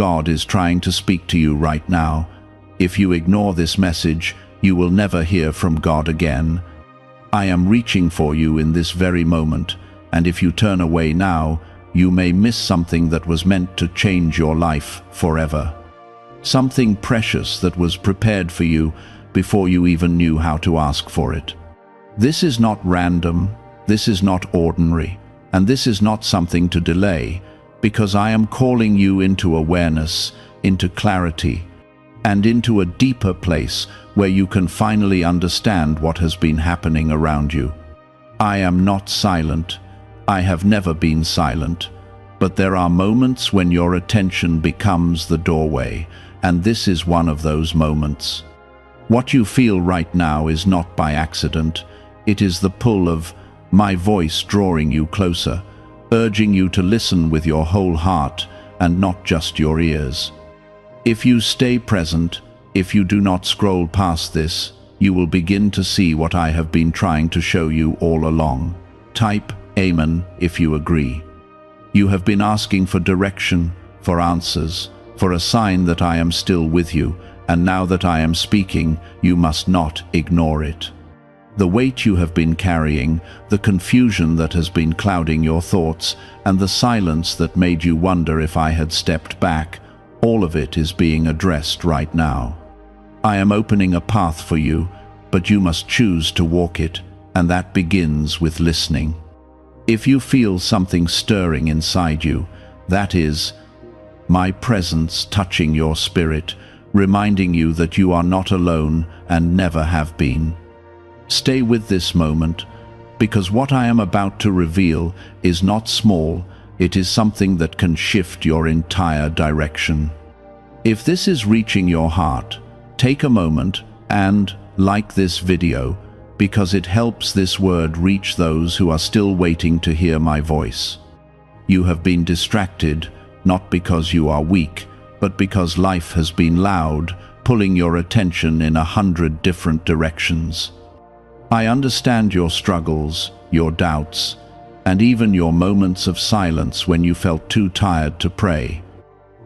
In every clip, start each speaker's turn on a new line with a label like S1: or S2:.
S1: God is trying to speak to you right now. If you ignore this message, you will never hear from God again. I am reaching for you in this very moment, and if you turn away now, you may miss something that was meant to change your life forever. Something precious that was prepared for you before you even knew how to ask for it. This is not random, this is not ordinary, and this is not something to delay, because I am calling you into awareness, into clarity, and into a deeper place where you can finally understand what has been happening around you. I am not silent. I have never been silent. But there are moments when your attention becomes the doorway, and this is one of those moments. What you feel right now is not by accident. It is the pull of my voice drawing you closer, urging you to listen with your whole heart and not just your ears. If you stay present, if you do not scroll past this, you will begin to see what I have been trying to show you all along. Type Amen if you agree. You have been asking for direction, for answers, for a sign that I am still with you, and now that I am speaking, you must not ignore it. The weight you have been carrying, the confusion that has been clouding your thoughts, and the silence that made you wonder if I had stepped back, all of it is being addressed right now. I am opening a path for you, but you must choose to walk it, and that begins with listening. If you feel something stirring inside you, that is my presence touching your spirit, reminding you that you are not alone and never have been. Stay with this moment, because what I am about to reveal is not small, it is something that can shift your entire direction. If this is reaching your heart, take a moment and like this video, because it helps this word reach those who are still waiting to hear my voice. You have been distracted, not because you are weak, but because life has been loud, pulling your attention in 100 different directions. I understand your struggles, your doubts, and even your moments of silence when you felt too tired to pray.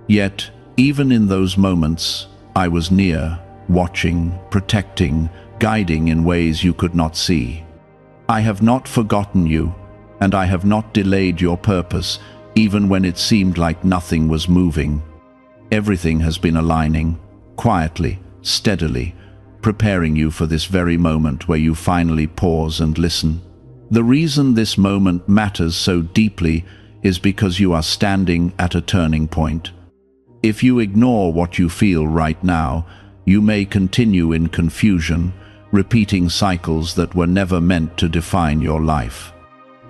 S1: Yet, even in those moments, I was near, watching, protecting, guiding in ways you could not see. I have not forgotten you, and I have not delayed your purpose, even when it seemed like nothing was moving. Everything has been aligning, quietly, steadily, preparing you for this very moment where you finally pause and listen. The reason this moment matters so deeply is because you are standing at a turning point. If you ignore what you feel right now, you may continue in confusion, repeating cycles that were never meant to define your life.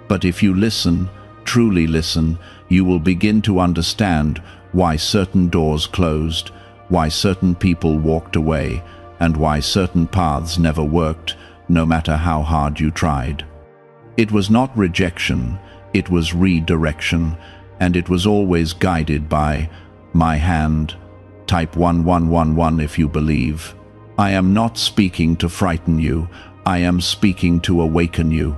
S1: But if you listen, truly listen, you will begin to understand why certain doors closed, why certain people walked away, and why certain paths never worked, no matter how hard you tried. It was not rejection, it was redirection, and it was always guided by my hand. Type 1111 if you believe. I am not speaking to frighten you, I am speaking to awaken you.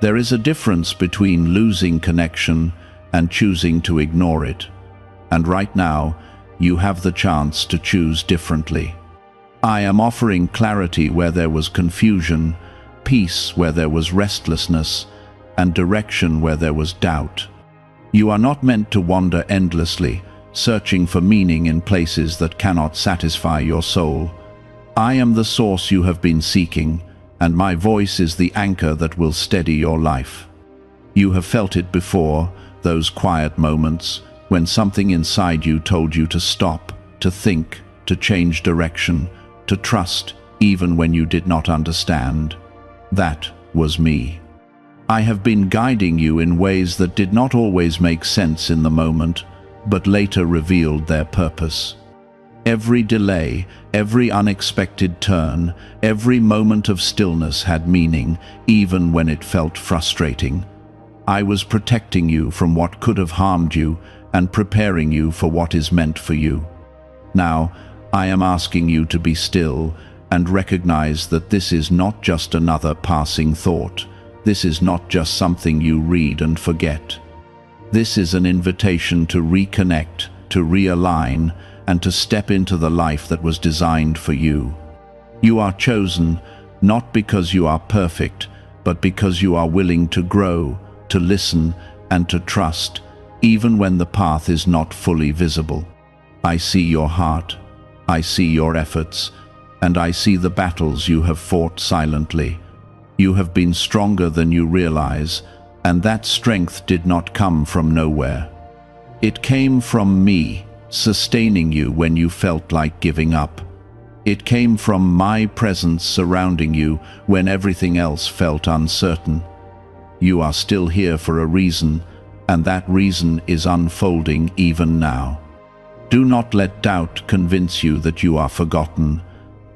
S1: There is a difference between losing connection and choosing to ignore it. And right now, you have the chance to choose differently. I am offering clarity where there was confusion, peace where there was restlessness, and direction where there was doubt. You are not meant to wander endlessly, searching for meaning in places that cannot satisfy your soul. I am the source you have been seeking, and my voice is the anchor that will steady your life. You have felt it before, those quiet moments, when something inside you told you to stop, to think, to change direction, to trust, even when you did not understand. That was me. I have been guiding you in ways that did not always make sense in the moment, but later revealed their purpose. Every delay, every unexpected turn, every moment of stillness had meaning, even when it felt frustrating. I was protecting you from what could have harmed you and preparing you for what is meant for you. Now, I am asking you to be still and recognize that this is not just another passing thought. This is not just something you read and forget. This is an invitation to reconnect, to realign, and to step into the life that was designed for you. You are chosen, not because you are perfect, but because you are willing to grow, to listen, and to trust, even when the path is not fully visible. I see your heart, I see your efforts, and I see the battles you have fought silently. You have been stronger than you realize, and that strength did not come from nowhere. It came from me, sustaining you when you felt like giving up. It came from my presence surrounding you when everything else felt uncertain. You are still here for a reason, and that reason is unfolding even now. Do not let doubt convince you that you are forgotten,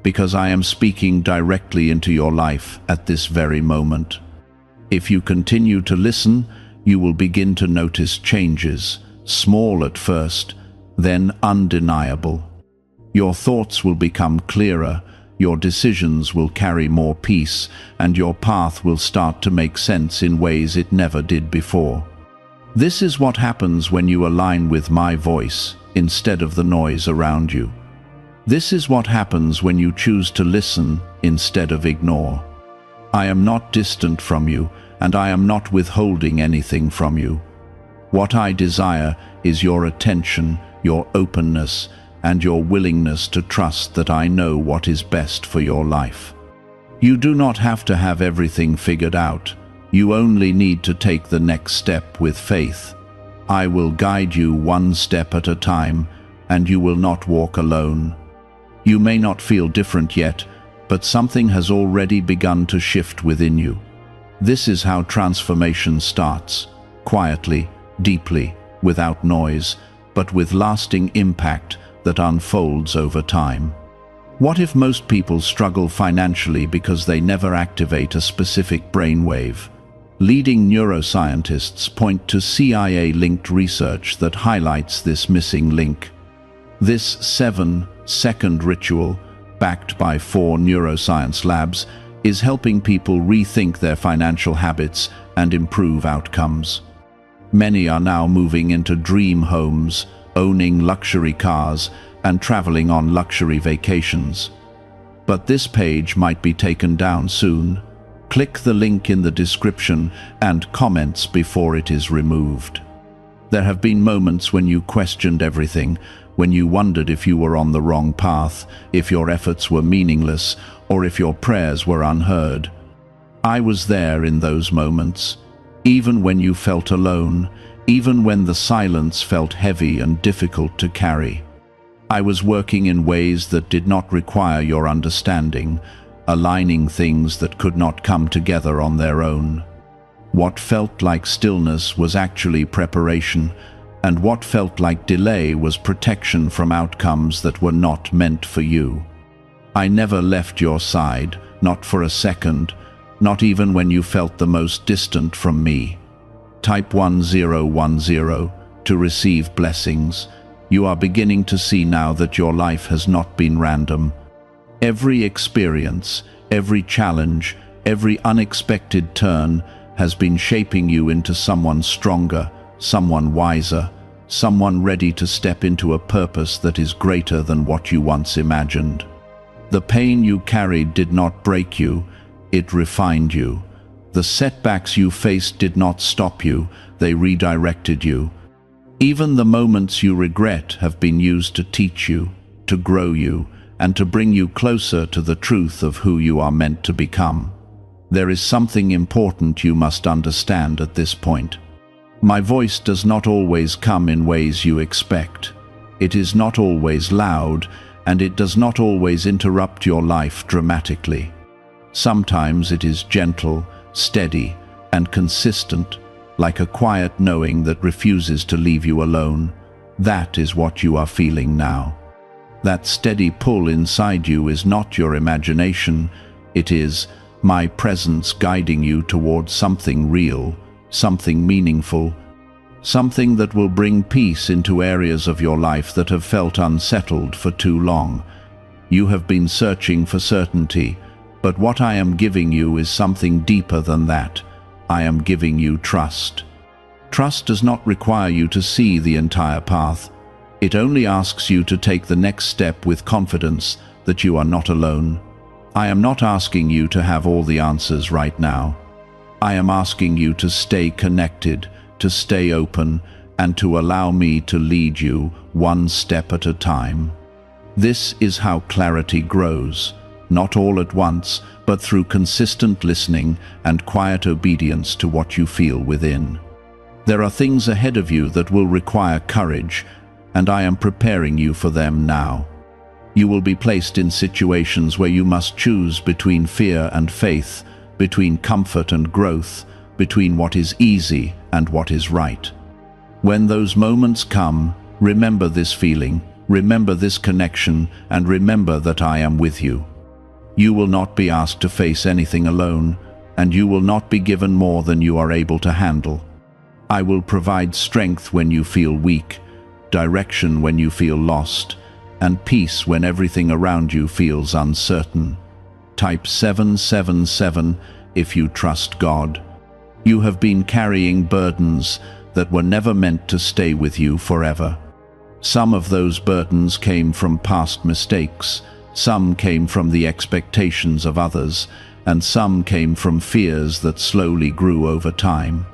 S1: because I am speaking directly into your life at this very moment. If you continue to listen, you will begin to notice changes, small at first, then undeniable. Your thoughts will become clearer, your decisions will carry more peace, and your path will start to make sense in ways it never did before. This is what happens when you align with my voice instead of the noise around you. This is what happens when you choose to listen instead of ignore. I am not distant from you, and I am not withholding anything from you. What I desire is your attention, your openness, and your willingness to trust that I know what is best for your life. You do not have to have everything figured out. You only need to take the next step with faith. I will guide you one step at a time, and you will not walk alone. You may not feel different yet, but something has already begun to shift within you. This is how transformation starts, quietly, deeply, without noise, but with lasting impact that unfolds over time. What if most people struggle financially because they never activate a specific brainwave? Leading neuroscientists point to CIA-linked research that highlights this missing link. This 7-second ritual, backed by 4 neuroscience labs, is helping people rethink their financial habits and improve outcomes. Many are now moving into dream homes, owning luxury cars, and traveling on luxury vacations. But this page might be taken down soon. Click the link in the description and comments before it is removed. There have been moments when you questioned everything, when you wondered if you were on the wrong path, if your efforts were meaningless, or if your prayers were unheard. I was there in those moments, even when you felt alone, even when the silence felt heavy and difficult to carry. I was working in ways that did not require your understanding, aligning things that could not come together on their own. What felt like stillness was actually preparation, and what felt like delay was protection from outcomes that were not meant for you. I never left your side, not for a second, not even when you felt the most distant from me. Type 1010 to receive blessings. You are beginning to see now that your life has not been random. Every experience, every challenge, every unexpected turn has been shaping you into someone stronger, someone wiser, someone ready to step into a purpose that is greater than what you once imagined. The pain you carried did not break you, it refined you. The setbacks you faced did not stop you, they redirected you. Even the moments you regret have been used to teach you, to grow you, and to bring you closer to the truth of who you are meant to become. There is something important you must understand at this point. My voice does not always come in ways you expect. It is not always loud, and it does not always interrupt your life dramatically. Sometimes it is gentle, steady, and consistent, like a quiet knowing that refuses to leave you alone. That is what you are feeling now. That steady pull inside you is not your imagination, it is my presence guiding you towards something real, something meaningful, something that will bring peace into areas of your life that have felt unsettled for too long. You have been searching for certainty, but what I am giving you is something deeper than that. I am giving you trust. Trust does not require you to see the entire path. It only asks you to take the next step with confidence that you are not alone. I am not asking you to have all the answers right now. I am asking you to stay connected, to stay open, and to allow me to lead you one step at a time. This is how clarity grows, not all at once, but through consistent listening and quiet obedience to what you feel within. There are things ahead of you that will require courage, and I am preparing you for them now. You will be placed in situations where you must choose between fear and faith, between comfort and growth, between what is easy and what is right. When those moments come, remember this feeling, remember this connection, and remember that I am with you. You will not be asked to face anything alone, and you will not be given more than you are able to handle. I will provide strength when you feel weak, direction when you feel lost, and peace when everything around you feels uncertain. Type 777 if you trust God. You have been carrying burdens that were never meant to stay with you forever. Some of those burdens came from past mistakes, some came from the expectations of others, and some came from fears that slowly grew over time.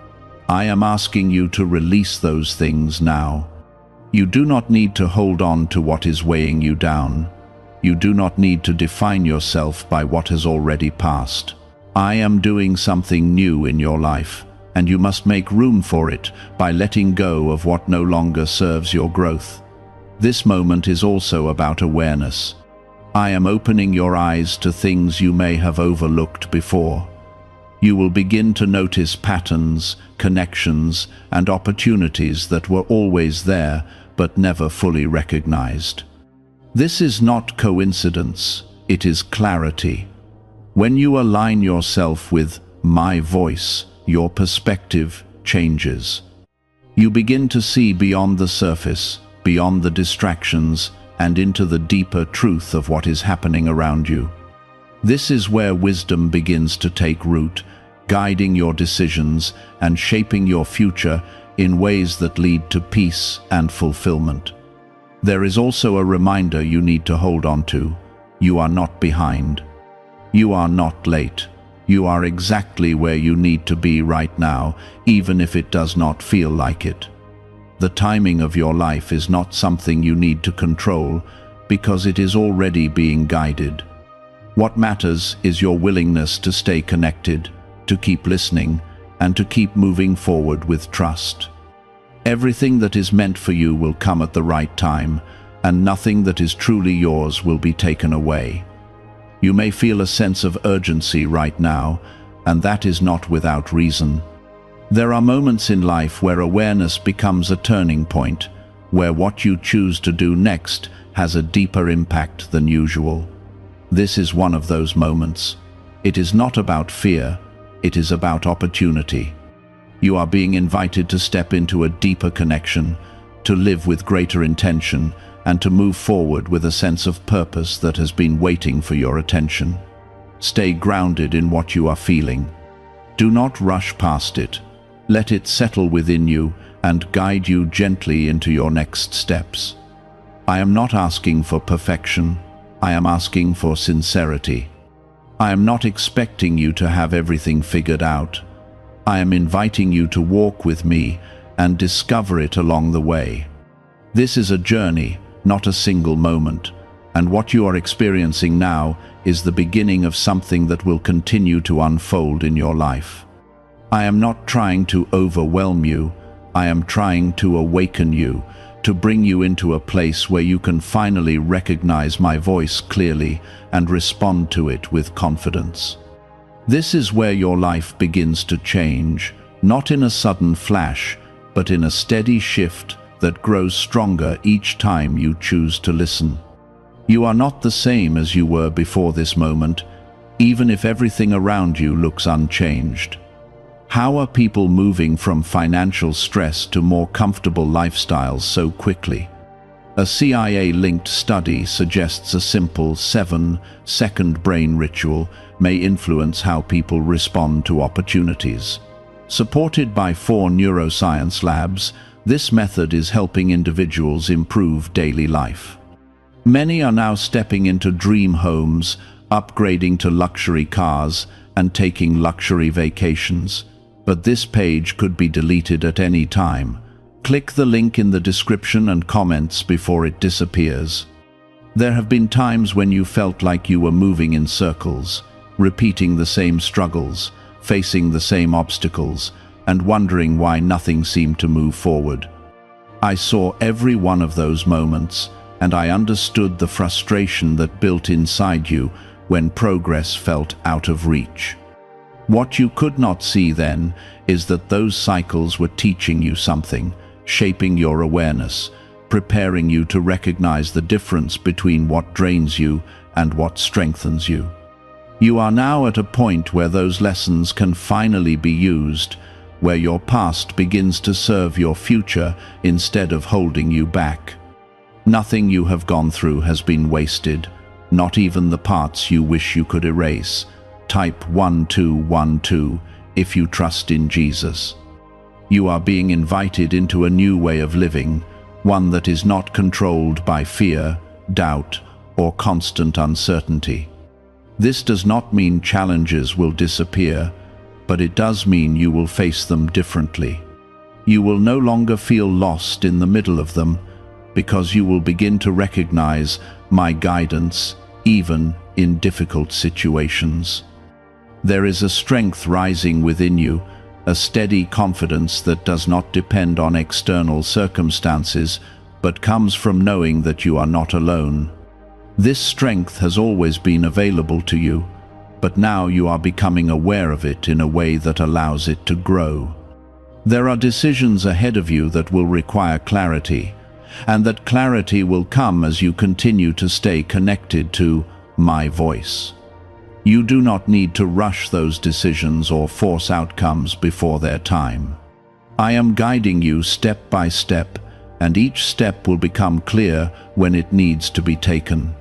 S1: I am asking you to release those things now. You do not need to hold on to what is weighing you down. You do not need to define yourself by what has already passed. I am doing something new in your life, and you must make room for it by letting go of what no longer serves your growth. This moment is also about awareness. I am opening your eyes to things you may have overlooked before. You will begin to notice patterns, connections, and opportunities that were always there but never fully recognized. This is not coincidence, it is clarity. When you align yourself with my voice, your perspective changes. You begin to see beyond the surface, beyond the distractions, and into the deeper truth of what is happening around you. This is where wisdom begins to take root, guiding your decisions and shaping your future in ways that lead to peace and fulfillment. There is also a reminder you need to hold on to. You are not behind. You are not late. You are exactly where you need to be right now, even if it does not feel like it. The timing of your life is not something you need to control, because it is already being guided. What matters is your willingness to stay connected, to keep listening, and to keep moving forward with trust. Everything that is meant for you will come at the right time, and nothing that is truly yours will be taken away. You may feel a sense of urgency right now, and that is not without reason. There are moments in life where awareness becomes a turning point, where what you choose to do next has a deeper impact than usual. This is one of those moments. It is not about fear, it is about opportunity. You are being invited to step into a deeper connection, to live with greater intention, and to move forward with a sense of purpose that has been waiting for your attention. Stay grounded in what you are feeling. Do not rush past it. Let it settle within you and guide you gently into your next steps. I am not asking for perfection. I am asking for sincerity. I am not expecting you to have everything figured out. I am inviting you to walk with me and discover it along the way. This is a journey, not a single moment, and what you are experiencing now is the beginning of something that will continue to unfold in your life. I am not trying to overwhelm you, I am trying to awaken you, to bring you into a place where you can finally recognize my voice clearly and respond to it with confidence. This is where your life begins to change, not in a sudden flash, but in a steady shift that grows stronger each time you choose to listen. You are not the same as you were before this moment, even if everything around you looks unchanged. How are people moving from financial stress to more comfortable lifestyles so quickly? A CIA-linked study suggests a simple 7-second brain ritual may influence how people respond to opportunities. Supported by 4 neuroscience labs, this method is helping individuals improve daily life. Many are now stepping into dream homes, upgrading to luxury cars, and taking luxury vacations. But this page could be deleted at any time. Click the link in the description and comments before it disappears. There have been times when you felt like you were moving in circles, repeating the same struggles, facing the same obstacles, and wondering why nothing seemed to move forward. I saw every one of those moments, and I understood the frustration that built inside you when progress felt out of reach. What you could not see then is that those cycles were teaching you something, shaping your awareness, preparing you to recognize the difference between what drains you and what strengthens you. You are now at a point where those lessons can finally be used, where your past begins to serve your future instead of holding you back. Nothing you have gone through has been wasted, not even the parts you wish you could erase. Type 1212 if you trust in Jesus. You are being invited into a new way of living, one that is not controlled by fear, doubt, or constant uncertainty. This does not mean challenges will disappear, but it does mean you will face them differently. You will no longer feel lost in the middle of them, because you will begin to recognize my guidance even in difficult situations. There is a strength rising within you, a steady confidence that does not depend on external circumstances, but comes from knowing that you are not alone. This strength has always been available to you, but now you are becoming aware of it in a way that allows it to grow. There are decisions ahead of you that will require clarity, and that clarity will come as you continue to stay connected to my voice. You do not need to rush those decisions or force outcomes before their time. I am guiding you step by step, and each step will become clear when it needs to be taken.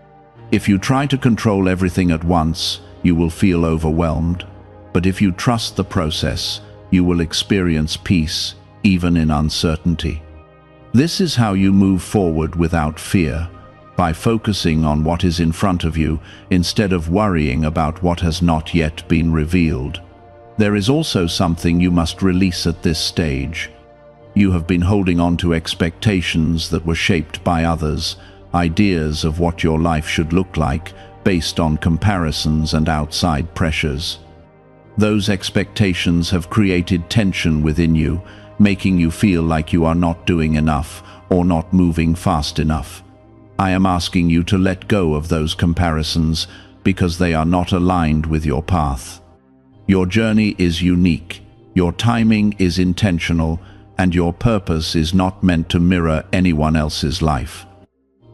S1: If you try to control everything at once, you will feel overwhelmed. But if you trust the process, you will experience peace, even in uncertainty. This is how you move forward without fear, by focusing on what is in front of you instead of worrying about what has not yet been revealed. There is also something you must release at this stage. You have been holding on to expectations that were shaped by others, ideas of what your life should look like, based on comparisons and outside pressures. Those expectations have created tension within you, making you feel like you are not doing enough or not moving fast enough. I am asking you to let go of those comparisons because they are not aligned with your path. Your journey is unique, your timing is intentional, and your purpose is not meant to mirror anyone else's life.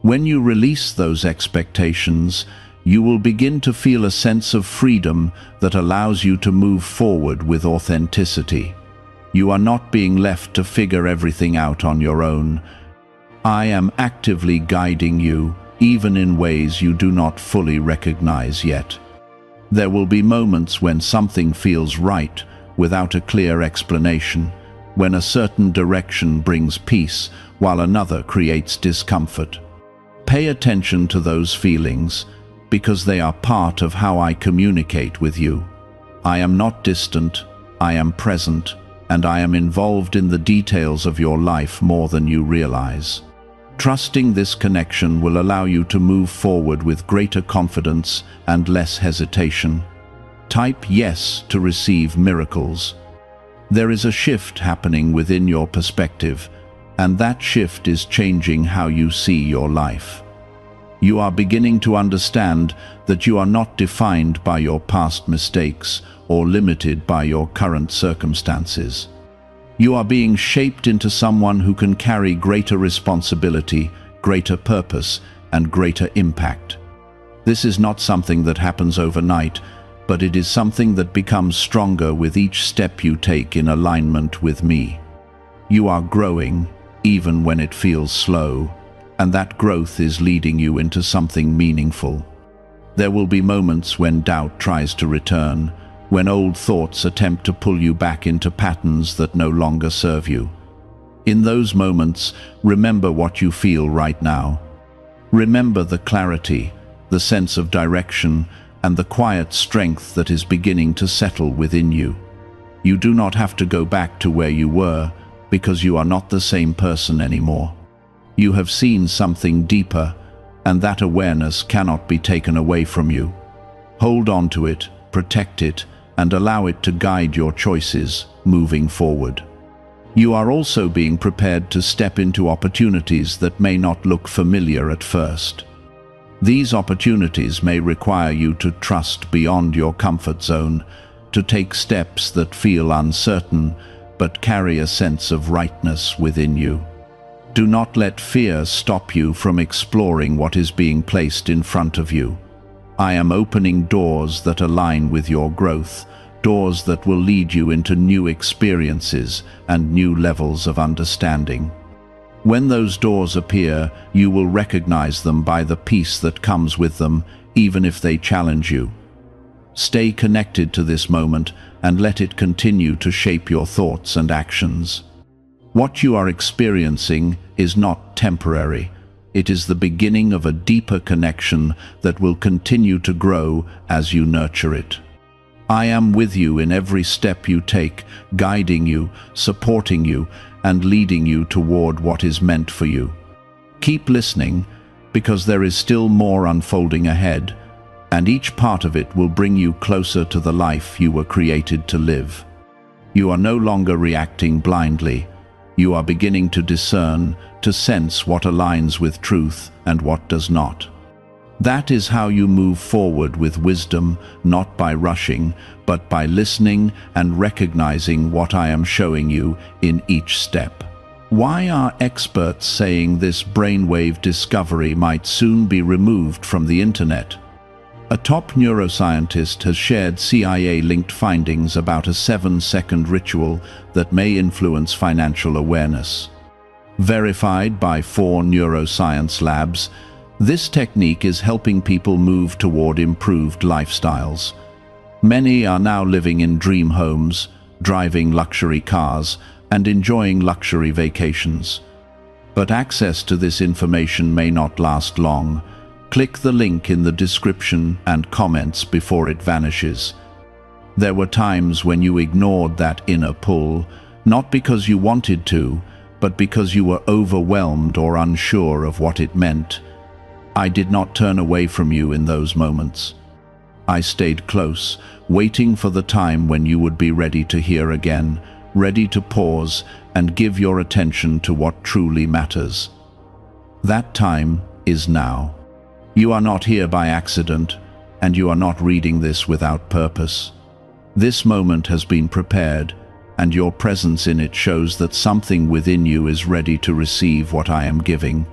S1: When you release those expectations, you will begin to feel a sense of freedom that allows you to move forward with authenticity. You are not being left to figure everything out on your own. I am actively guiding you, even in ways you do not fully recognize yet. There will be moments when something feels right without a clear explanation, when a certain direction brings peace while another creates discomfort. Pay attention to those feelings, because they are part of how I communicate with you. I am not distant, I am present, and I am involved in the details of your life more than you realize. Trusting this connection will allow you to move forward with greater confidence and less hesitation. Type yes to receive miracles. There is a shift happening within your perspective, and that shift is changing how you see your life. You are beginning to understand that you are not defined by your past mistakes or limited by your current circumstances. You are being shaped into someone who can carry greater responsibility, greater purpose, and greater impact. This is not something that happens overnight, but it is something that becomes stronger with each step you take in alignment with me. You are growing, even when it feels slow, and that growth is leading you into something meaningful. There will be moments when doubt tries to return, when old thoughts attempt to pull you back into patterns that no longer serve you. In those moments, remember what you feel right now. Remember the clarity, the sense of direction, and the quiet strength that is beginning to settle within you. You do not have to go back to where you were, because you are not the same person anymore. You have seen something deeper, and that awareness cannot be taken away from you. Hold on to it, protect it, and allow it to guide your choices moving forward. You are also being prepared to step into opportunities that may not look familiar at first. These opportunities may require you to trust beyond your comfort zone, to take steps that feel uncertain but carry a sense of rightness within you. Do not let fear stop you from exploring what is being placed in front of you. I am opening doors that align with your growth, doors that will lead you into new experiences and new levels of understanding. When those doors appear, you will recognize them by the peace that comes with them, even if they challenge you. Stay connected to this moment and let it continue to shape your thoughts and actions. What you are experiencing is not temporary. It is the beginning of a deeper connection that will continue to grow as you nurture it. I am with you in every step you take, guiding you, supporting you, and leading you toward what is meant for you. Keep listening, because there is still more unfolding ahead, and each part of it will bring you closer to the life you were created to live. You are no longer reacting blindly. You are beginning to discern, to sense what aligns with truth and what does not. That is how you move forward with wisdom, not by rushing, but by listening and recognizing what I am showing you in each step. Why are experts saying this brainwave discovery might soon be removed from the internet? A top neuroscientist has shared CIA-linked findings about a 7-second ritual that may influence financial awareness. Verified by 4 neuroscience labs, this technique is helping people move toward improved lifestyles. Many are now living in dream homes, driving luxury cars, and enjoying luxury vacations. But access to this information may not last long. Click the link in the description and comments before it vanishes. There were times when you ignored that inner pull, not because you wanted to, but because you were overwhelmed or unsure of what it meant. I did not turn away from you in those moments. I stayed close, waiting for the time when you would be ready to hear again, ready to pause and give your attention to what truly matters. That time is now. You are not here by accident, and you are not reading this without purpose. This moment has been prepared, and your presence in it shows that something within you is ready to receive what I am giving.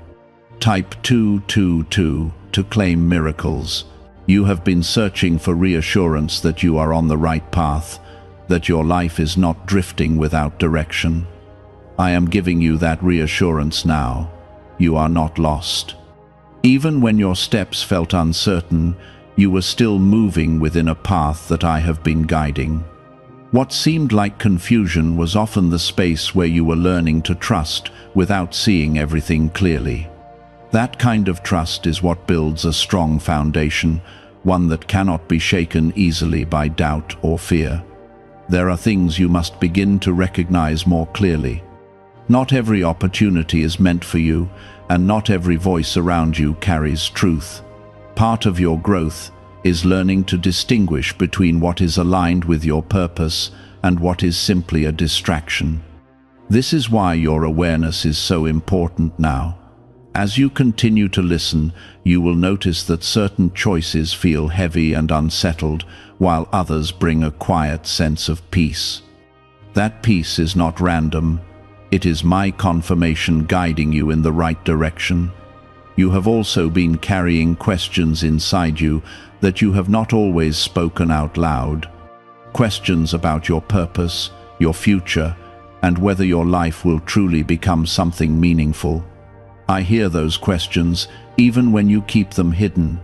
S1: Type 222 to claim miracles. You have been searching for reassurance that you are on the right path, that your life is not drifting without direction. I am giving you that reassurance now. You are not lost. Even when your steps felt uncertain, you were still moving within a path that I have been guiding. What seemed like confusion was often the space where you were learning to trust without seeing everything clearly. That kind of trust is what builds a strong foundation, one that cannot be shaken easily by doubt or fear. There are things you must begin to recognize more clearly. Not every opportunity is meant for you, and not every voice around you carries truth. Part of your growth is learning to distinguish between what is aligned with your purpose and what is simply a distraction. This is why your awareness is so important now. As you continue to listen, you will notice that certain choices feel heavy and unsettled, while others bring a quiet sense of peace. That peace is not random. It is my confirmation guiding you in the right direction. You have also been carrying questions inside you that you have not always spoken out loud. Questions about your purpose, your future, and whether your life will truly become something meaningful. I hear those questions, even when you keep them hidden.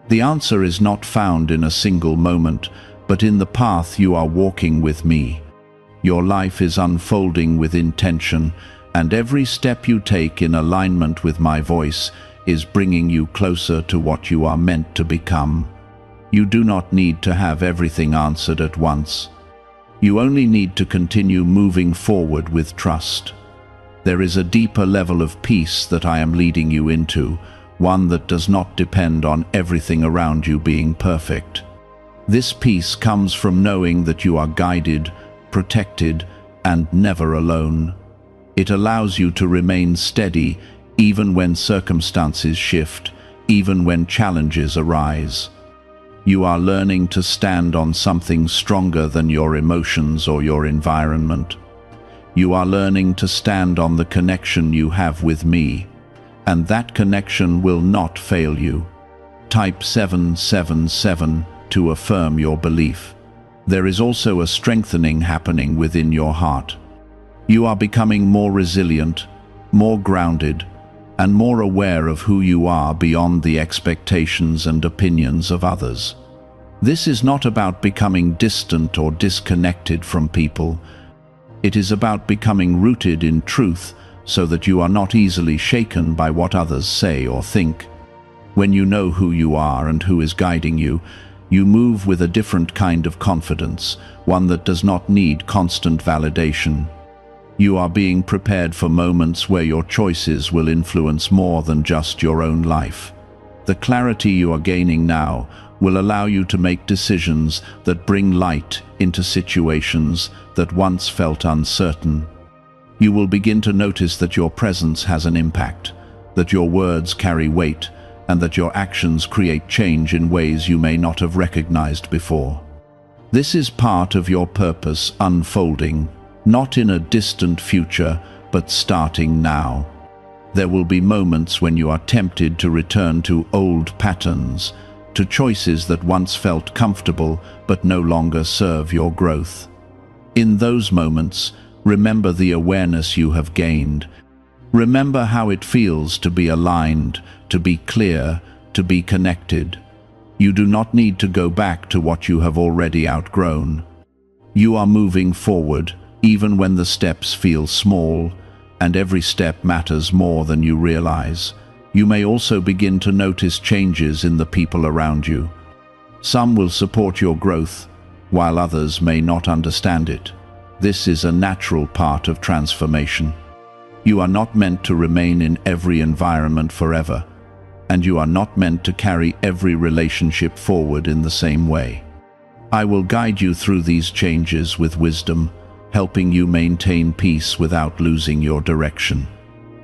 S1: The answer is not found in a single moment, but in the path you are walking with me. Your life is unfolding with intention, and every step you take in alignment with my voice is bringing you closer to what you are meant to become. You do not need to have everything answered at once. You only need to continue moving forward with trust. There is a deeper level of peace that I am leading you into, one that does not depend on everything around you being perfect. This peace comes from knowing that you are guided, protected, and never alone. It allows you to remain steady even when circumstances shift, even when challenges arise. You are learning to stand on something stronger than your emotions or your environment. You are learning to stand on the connection you have with me, and that connection will not fail you. Type 777 to affirm your belief. There is also a strengthening happening within your heart. You are becoming more resilient, more grounded, and more aware of who you are beyond the expectations and opinions of others. This is not about becoming distant or disconnected from people. It is about becoming rooted in truth so that you are not easily shaken by what others say or think. When you know who you are and who is guiding you, you move with a different kind of confidence, one that does not need constant validation. You are being prepared for moments where your choices will influence more than just your own life. The clarity you are gaining now will allow you to make decisions that bring light into situations that once felt uncertain. You will begin to notice that your presence has an impact, that your words carry weight, and that your actions create change in ways you may not have recognized before. This is part of your purpose unfolding, not in a distant future, but starting now. There will be moments when you are tempted to return to old patterns, to choices that once felt comfortable but no longer serve your growth. In those moments, remember the awareness you have gained. Remember how it feels to be aligned, to be clear, to be connected. You do not need to go back to what you have already outgrown. You are moving forward, even when the steps feel small, and every step matters more than you realize. You may also begin to notice changes in the people around you. Some will support your growth, while others may not understand it. This is a natural part of transformation. You are not meant to remain in every environment forever, and you are not meant to carry every relationship forward in the same way. I will guide you through these changes with wisdom, helping you maintain peace without losing your direction.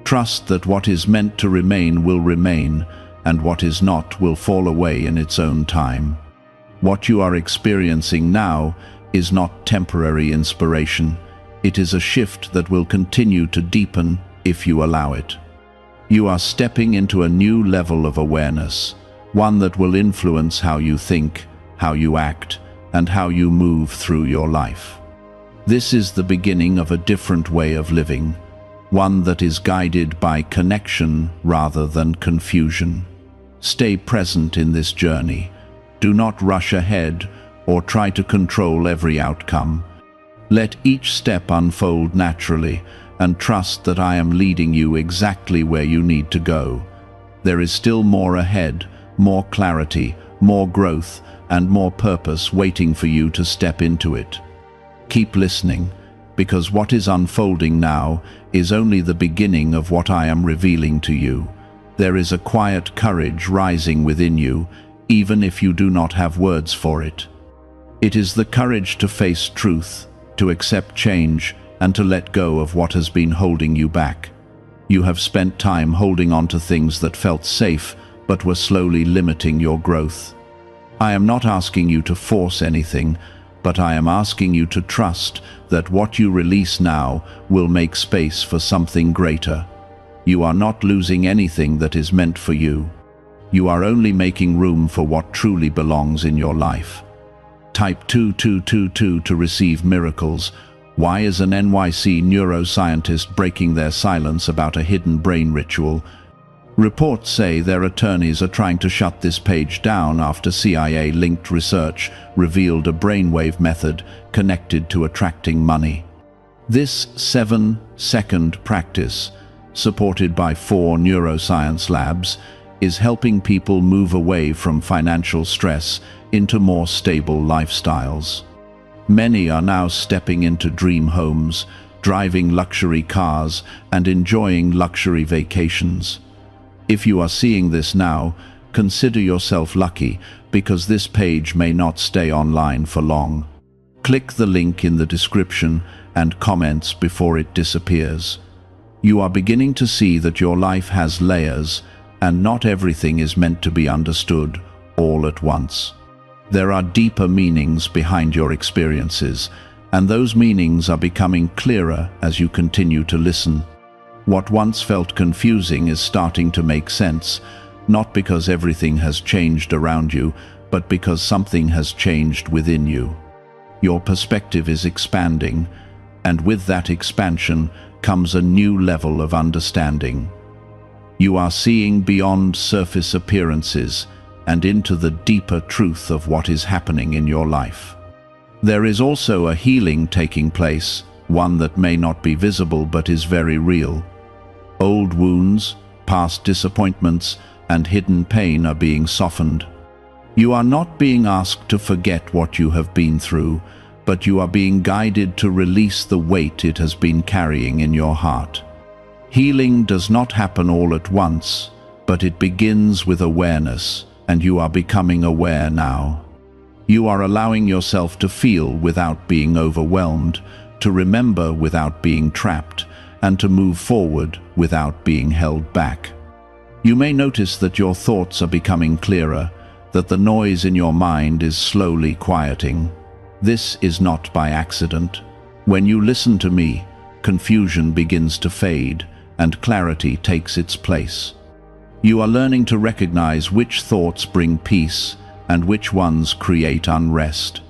S1: Trust that what is meant to remain will remain, and what is not will fall away in its own time. What you are experiencing now is not temporary inspiration. It is a shift that will continue to deepen if you allow it. You are stepping into a new level of awareness, one that will influence how you think, how you act, and how you move through your life. This is the beginning of a different way of living, one that is guided by connection rather than confusion. Stay present in this journey. Do not rush ahead or try to control every outcome. Let each step unfold naturally, and trust that I am leading you exactly where you need to go. There is still more ahead, more clarity, more growth, and more purpose waiting for you to step into it. Keep listening, because what is unfolding now is only the beginning of what I am revealing to you. There is a quiet courage rising within you, even if you do not have words for it. It is the courage to face truth, to accept change, and to let go of what has been holding you back. You have spent time holding on to things that felt safe, but were slowly limiting your growth. I am not asking you to force anything, but I am asking you to trust that what you release now will make space for something greater. You are not losing anything that is meant for you. You are only making room for what truly belongs in your life. Type 2222 to receive miracles. Why is an NYC neuroscientist breaking their silence about a hidden brain ritual? Reports say their attorneys are trying to shut this page down after CIA-linked research revealed a brainwave method connected to attracting money. This 7-second practice, supported by 4 neuroscience labs, is helping people move away from financial stress into more stable lifestyles. Many are now stepping into dream homes, driving luxury cars, and enjoying luxury vacations. If you are seeing this now, consider yourself lucky, because this page may not stay online for long. Click the link in the description and comments before it disappears. You are beginning to see that your life has layers, and not everything is meant to be understood all at once. There are deeper meanings behind your experiences, and those meanings are becoming clearer as you continue to listen. What once felt confusing is starting to make sense, not because everything has changed around you, but because something has changed within you. Your perspective is expanding, and with that expansion comes a new level of understanding. You are seeing beyond surface appearances and into the deeper truth of what is happening in your life. There is also a healing taking place, one that may not be visible but is very real. Old wounds, past disappointments, and hidden pain are being softened. You are not being asked to forget what you have been through, but you are being guided to release the weight it has been carrying in your heart. Healing does not happen all at once, but it begins with awareness, and you are becoming aware now. You are allowing yourself to feel without being overwhelmed, to remember without being trapped, and to move forward without being held back. You may notice that your thoughts are becoming clearer, that the noise in your mind is slowly quieting. This is not by accident. When you listen to me, confusion begins to fade, and clarity takes its place. You are learning to recognize which thoughts bring peace and which ones create unrest.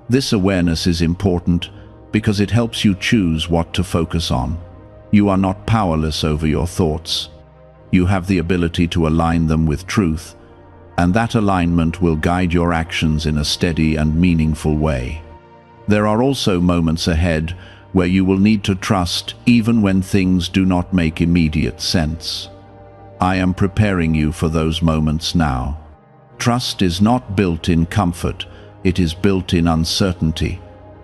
S1: This awareness is important because it helps you choose what to focus on. You are not powerless over your thoughts. You have the ability to align them with truth, and that alignment will guide your actions in a steady and meaningful way. There are also moments ahead where you will need to trust even when things do not make immediate sense. I am preparing you for those moments now. Trust is not built in comfort, it is built in uncertainty.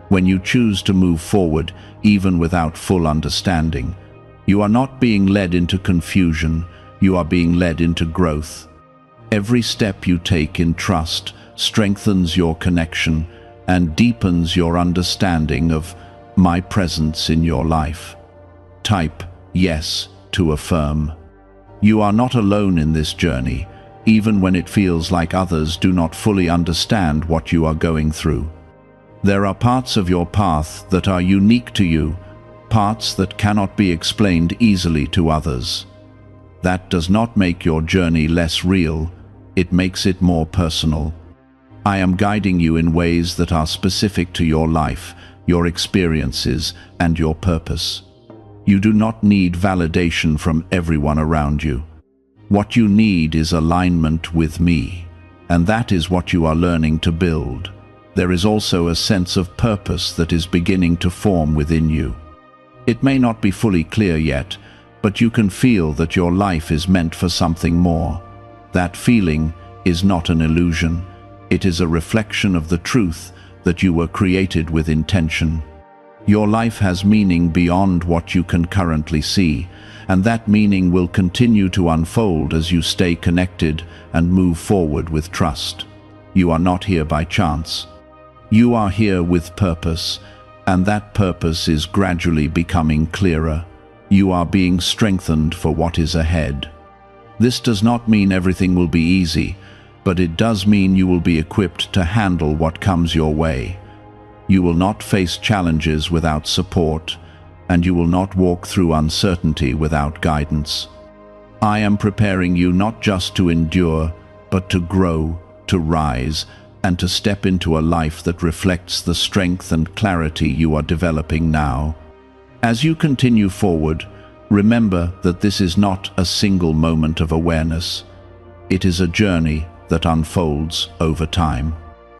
S1: When you choose to move forward, even without full understanding, you are not being led into confusion, you are being led into growth. Every step you take in trust strengthens your connection and deepens your understanding of my presence in your life. Type yes to affirm. You are not alone in this journey, even when it feels like others do not fully understand what you are going through. There are parts of your path that are unique to you, parts that cannot be explained easily to others. That does not make your journey less real, it makes it more personal. I am guiding you in ways that are specific to your life, your experiences, and your purpose. You do not need validation from everyone around you. What you need is alignment with me, and that is what you are learning to build. There is also a sense of purpose that is beginning to form within you. It may not be fully clear yet, but you can feel that your life is meant for something more. That feeling is not an illusion. It is a reflection of the truth that you were created with intention. Your life has meaning beyond what you can currently see, and that meaning will continue to unfold as you stay connected and move forward with trust. You are not here by chance. You are here with purpose, and that purpose is gradually becoming clearer. You are being strengthened for what is ahead. This does not mean everything will be easy, but it does mean you will be equipped to handle what comes your way. You will not face challenges without support, and you will not walk through uncertainty without guidance. I am preparing you not just to endure, but to grow, to rise, and to step into a life that reflects the strength and clarity you are developing now. As you continue forward, remember that this is not a single moment of awareness. It is a journey that unfolds over time.